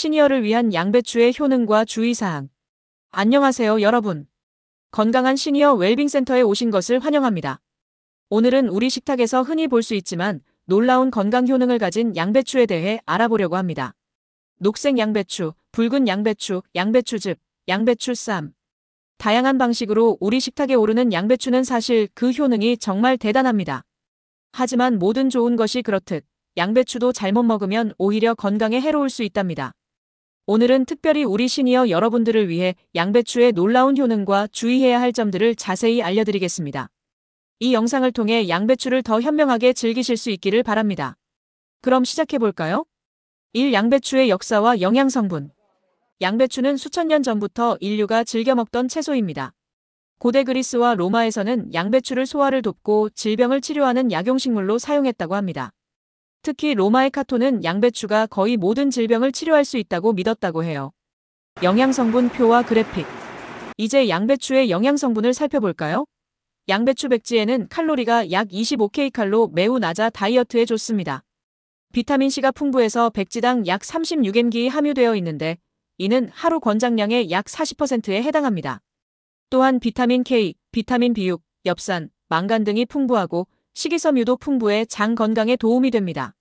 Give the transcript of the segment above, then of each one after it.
시니어를 위한 양배추의 효능과 주의사항. 안녕하세요, 여러분. 건강한 시니어 웰빙센터에 오신 것을 환영합니다. 오늘은 우리 식탁에서 흔히 볼 수 있지만 놀라운 건강 효능을 가진 양배추에 대해 알아보려고 합니다. 녹색 양배추, 붉은 양배추, 양배추즙, 양배추쌈. 다양한 방식으로 우리 식탁에 오르는 양배추는 사실 그 효능이 정말 대단합니다. 하지만 모든 좋은 것이 그렇듯 양배추도 잘못 먹으면 오히려 건강에 해로울 수 있답니다. 오늘은 특별히 우리 시니어 여러분들을 위해 양배추의 놀라운 효능과 주의해야 할 점들을 자세히 알려드리겠습니다. 이 영상을 통해 양배추를 더 현명하게 즐기실 수 있기를 바랍니다. 그럼 시작해볼까요? 1. 양배추의 역사와 영양 성분. 양배추는 수천 년 전부터 인류가 즐겨 먹던 채소입니다. 고대 그리스와 로마에서는 양배추를 소화를 돕고 질병을 치료하는 약용식물로 사용했다고 합니다. 특히 로마의 카토는 양배추가 거의 모든 질병을 치료할 수 있다고 믿었다고 해요. 영양성분 표와 그래픽. 이제 양배추의 영양성분을 살펴볼까요? 양배추 백지에는 칼로리가 약 25kcal 매우 낮아 다이어트에 좋습니다. 비타민C가 풍부해서 백지당 약 36mg이 함유되어 있는데 이는 하루 권장량의 약 40%에 해당합니다. 또한 비타민 K, 비타민 B6, 엽산, 망간 등이 풍부하고 식이섬유도 풍부해 장 건강에 도움이 됩니다.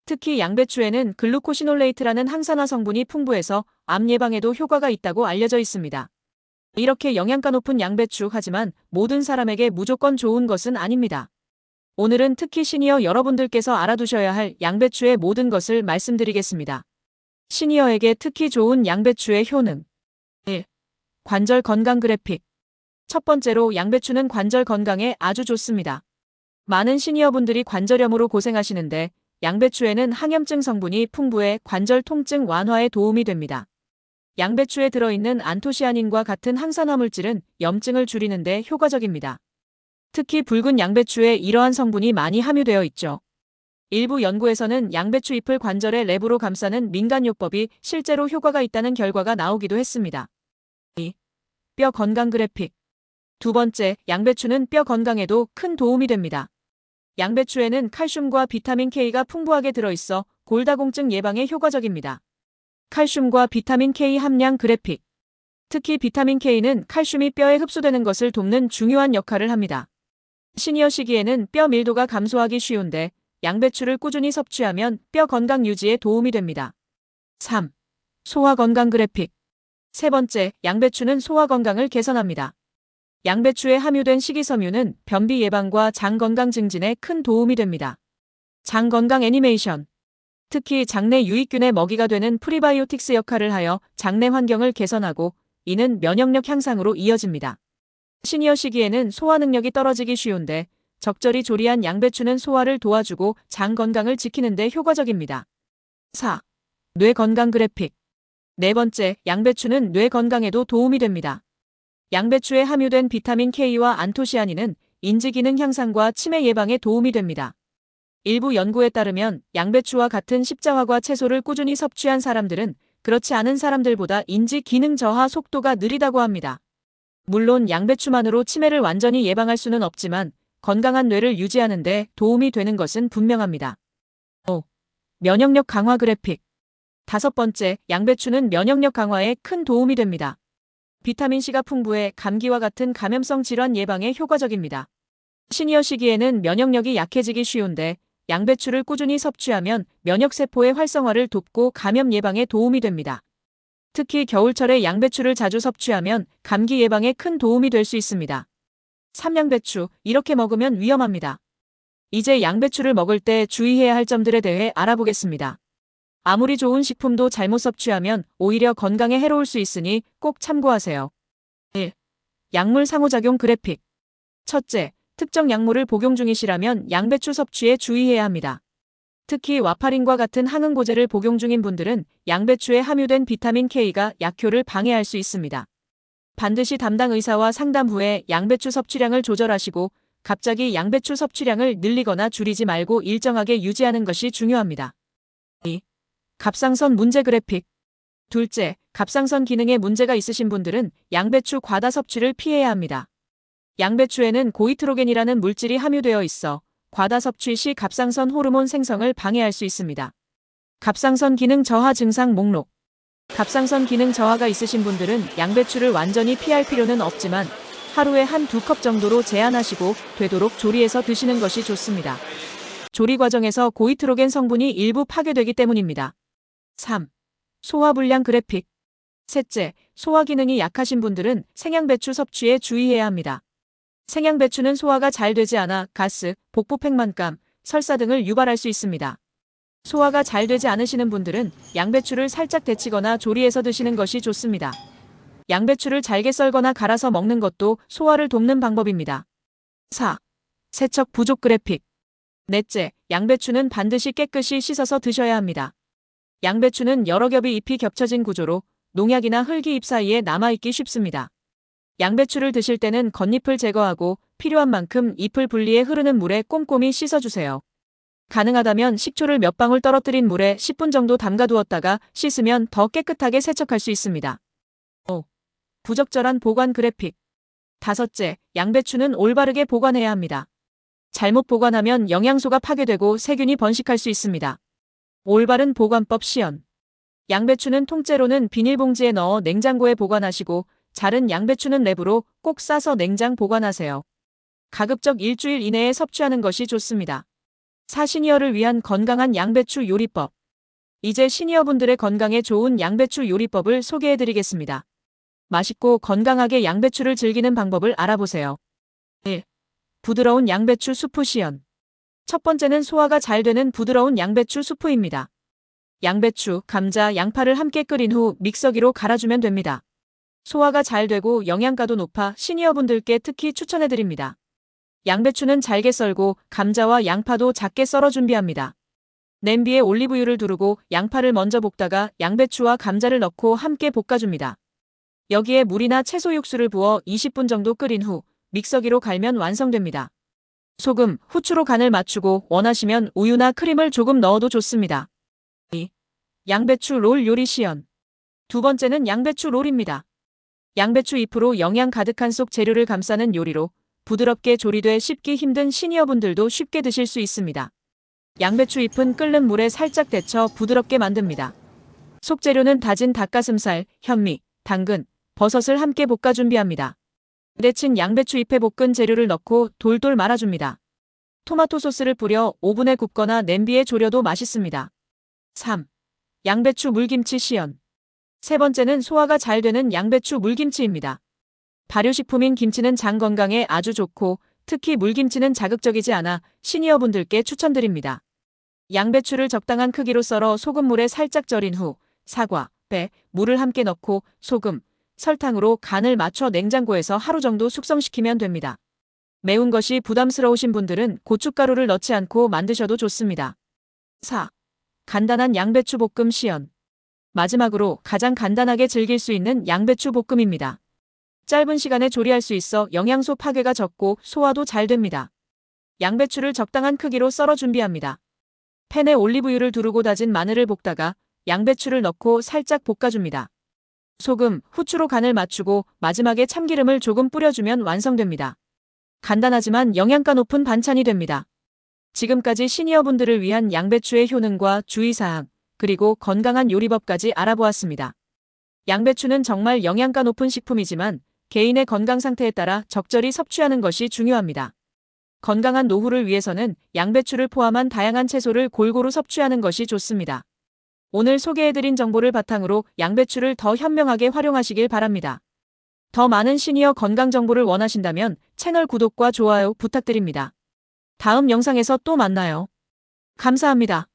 특히 양배추에는 글루코시놀레이트라는 항산화 성분이 풍부해서 암 예방에도 효과가 있다고 알려져 있습니다. 이렇게 영양가 높은 양배추, 하지만 모든 사람에게 무조건 좋은 것은 아닙니다. 오늘은 특히 시니어 여러분들께서 알아두셔야 할 양배추의 모든 것을 말씀드리겠습니다. 시니어에게 특히 좋은 양배추의 효능. 1. 관절 건강 그래픽. 첫 번째로 양배추는 관절 건강에 아주 좋습니다. 많은 시니어분들이 관절염으로 고생하시는데 양배추에는 항염증 성분이 풍부해 관절 통증 완화에 도움이 됩니다. 양배추에 들어있는 안토시아닌과 같은 항산화 물질은 염증을 줄이는 데 효과적입니다. 특히 붉은 양배추에 이러한 성분이 많이 함유되어 있죠. 일부 연구에서는 양배추 잎을 관절의 랩으로 감싸는 민간요법이 실제로 효과가 있다는 결과가 나오기도 했습니다. 2. 뼈 건강 그래픽. 두 번째, 양배추는 뼈 건강에도 큰 도움이 됩니다. 양배추에는 칼슘과 비타민 K가 풍부하게 들어있어 골다공증 예방에 효과적입니다. 칼슘과 비타민 K 함량 그래픽. 특히 비타민 K는 칼슘이 뼈에 흡수되는 것을 돕는 중요한 역할을 합니다. 시니어 시기에는 뼈 밀도가 감소하기 쉬운데 양배추를 꾸준히 섭취하면 뼈 건강 유지에 도움이 됩니다. 3. 소화 건강 그래픽. 세 번째, 양배추는 소화 건강을 개선합니다. 양배추에 함유된 식이섬유는 변비 예방과 장 건강 증진에 큰 도움이 됩니다. 장 건강 애니메이션. 특히 장내 유익균의 먹이가 되는 프리바이오틱스 역할을 하여 장내 환경을 개선하고 이는 면역력 향상으로 이어집니다. 시니어 시기에는 소화 능력이 떨어지기 쉬운데 적절히 조리한 양배추는 소화를 도와주고 장 건강을 지키는 데 효과적입니다. 4. 뇌 건강 그래픽. 네 번째, 양배추는 뇌 건강에도 도움이 됩니다. 양배추에 함유된 비타민 K와 안토시아닌은 인지 기능 향상과 치매 예방에 도움이 됩니다. 일부 연구에 따르면 양배추와 같은 십자화과 채소를 꾸준히 섭취한 사람들은 그렇지 않은 사람들보다 인지 기능 저하 속도가 느리다고 합니다. 물론 양배추만으로 치매를 완전히 예방할 수는 없지만 건강한 뇌를 유지하는 데 도움이 되는 것은 분명합니다. 5. 면역력 강화 그래픽. 다섯 번째, 양배추는 면역력 강화에 큰 도움이 됩니다. 비타민C가 풍부해 감기와 같은 감염성 질환 예방에 효과적입니다. 시니어 시기에는 면역력이 약해지기 쉬운데 양배추를 꾸준히 섭취하면 면역세포의 활성화를 돕고 감염 예방에 도움이 됩니다. 특히 겨울철에 양배추를 자주 섭취하면 감기 예방에 큰 도움이 될 수 있습니다. 3. 양배추, 이렇게 먹으면 위험합니다. 이제 양배추를 먹을 때 주의해야 할 점들에 대해 알아보겠습니다. 아무리 좋은 식품도 잘못 섭취하면 오히려 건강에 해로울 수 있으니 꼭 참고하세요. 1. 약물 상호작용 그래픽. 첫째, 특정 약물을 복용 중이시라면 양배추 섭취에 주의해야 합니다. 특히 와파린과 같은 항응고제를 복용 중인 분들은 양배추에 함유된 비타민 K가 약효를 방해할 수 있습니다. 반드시 담당 의사와 상담 후에 양배추 섭취량을 조절하시고 갑자기 양배추 섭취량을 늘리거나 줄이지 말고 일정하게 유지하는 것이 중요합니다. 2. 갑상선 문제 그래픽. 둘째, 갑상선 기능에 문제가 있으신 분들은 양배추 과다 섭취를 피해야 합니다. 양배추에는 고이트로겐이라는 물질이 함유되어 있어 과다 섭취 시 갑상선 호르몬 생성을 방해할 수 있습니다. 갑상선 기능 저하 증상 목록. 갑상선 기능 저하가 있으신 분들은 양배추를 완전히 피할 필요는 없지만 하루에 한두 컵 정도로 제한하시고 되도록 조리해서 드시는 것이 좋습니다. 조리 과정에서 고이트로겐 성분이 일부 파괴되기 때문입니다. 3. 소화불량 그래픽. 셋째, 소화 기능이 약하신 분들은 생양배추 섭취에 주의해야 합니다. 생양배추는 소화가 잘 되지 않아 가스, 복부 팽만감, 설사 등을 유발할 수 있습니다. 소화가 잘 되지 않으시는 분들은 양배추를 살짝 데치거나 조리해서 드시는 것이 좋습니다. 양배추를 잘게 썰거나 갈아서 먹는 것도 소화를 돕는 방법입니다. 4. 세척 부족 그래픽. 넷째, 양배추는 반드시 깨끗이 씻어서 드셔야 합니다. 양배추는 여러 겹의 잎이 겹쳐진 구조로 농약이나 흙이 잎 사이에 남아있기 쉽습니다. 양배추를 드실 때는 겉잎을 제거하고 필요한 만큼 잎을 분리해 흐르는 물에 꼼꼼히 씻어주세요. 가능하다면 식초를 몇 방울 떨어뜨린 물에 10분 정도 담가두었다가 씻으면 더 깨끗하게 세척할 수 있습니다. 5. 부적절한 보관 그래픽. 다섯째, 양배추는 올바르게 보관해야 합니다. 잘못 보관하면 영양소가 파괴되고 세균이 번식할 수 있습니다. 올바른 보관법 시연. 양배추는 통째로는 비닐봉지에 넣어 냉장고에 보관하시고 자른 양배추는 랩으로 꼭 싸서 냉장 보관하세요. 가급적 일주일 이내에 섭취하는 것이 좋습니다. 4. 시니어를 위한 건강한 양배추 요리법. 이제 시니어분들의 건강에 좋은 양배추 요리법을 소개해드리겠습니다. 맛있고 건강하게 양배추를 즐기는 방법을 알아보세요. 1. 부드러운 양배추 수프 시연. 첫 번째는 소화가 잘 되는 부드러운 양배추 수프입니다. 양배추, 감자, 양파를 함께 끓인 후 믹서기로 갈아주면 됩니다. 소화가 잘 되고 영양가도 높아 시니어분들께 특히 추천해드립니다. 양배추는 잘게 썰고 감자와 양파도 작게 썰어 준비합니다. 냄비에 올리브유를 두르고 양파를 먼저 볶다가 양배추와 감자를 넣고 함께 볶아줍니다. 여기에 물이나 채소 육수를 부어 20분 정도 끓인 후 믹서기로 갈면 완성됩니다. 소금, 후추로 간을 맞추고 원하시면 우유나 크림을 조금 넣어도 좋습니다. 2. 양배추 롤 요리 시연. 두 번째는 양배추 롤입니다. 양배추 잎으로 영양 가득한 속 재료를 감싸는 요리로 부드럽게 조리돼 씹기 힘든 시니어분들도 쉽게 드실 수 있습니다. 양배추 잎은 끓는 물에 살짝 데쳐 부드럽게 만듭니다. 속 재료는 다진 닭가슴살, 현미, 당근, 버섯을 함께 볶아 준비합니다. 데친 양배추 잎에 볶은 재료를 넣고 돌돌 말아줍니다. 토마토 소스를 뿌려 오븐에 굽거나 냄비에 졸여도 맛있습니다. 3. 양배추 물김치 시연. 세 번째는 소화가 잘 되는 양배추 물김치입니다. 발효식품인 김치는 장 건강에 아주 좋고 특히 물김치는 자극적이지 않아 시니어분들께 추천드립니다. 양배추를 적당한 크기로 썰어 소금물에 살짝 절인 후 사과, 배, 물을 함께 넣고 소금, 설탕으로 간을 맞춰 냉장고에서 하루 정도 숙성시키면 됩니다. 매운 것이 부담스러우신 분들은 고춧가루를 넣지 않고 만드셔도 좋습니다. 4. 간단한 양배추 볶음 시연. 마지막으로 가장 간단하게 즐길 수 있는 양배추 볶음입니다. 짧은 시간에 조리할 수 있어 영양소 파괴가 적고 소화도 잘 됩니다. 양배추를 적당한 크기로 썰어 준비합니다. 팬에 올리브유를 두르고 다진 마늘을 볶다가 양배추를 넣고 살짝 볶아줍니다. 소금, 후추로 간을 맞추고 마지막에 참기름을 조금 뿌려주면 완성됩니다. 간단하지만 영양가 높은 반찬이 됩니다. 지금까지 시니어분들을 위한 양배추의 효능과 주의사항, 그리고 건강한 요리법까지 알아보았습니다. 양배추는 정말 영양가 높은 식품이지만 개인의 건강 상태에 따라 적절히 섭취하는 것이 중요합니다. 건강한 노후를 위해서는 양배추를 포함한 다양한 채소를 골고루 섭취하는 것이 좋습니다. 오늘 소개해드린 정보를 바탕으로 양배추를 더 현명하게 활용하시길 바랍니다. 더 많은 시니어 건강 정보를 원하신다면 채널 구독과 좋아요 부탁드립니다. 다음 영상에서 또 만나요. 감사합니다.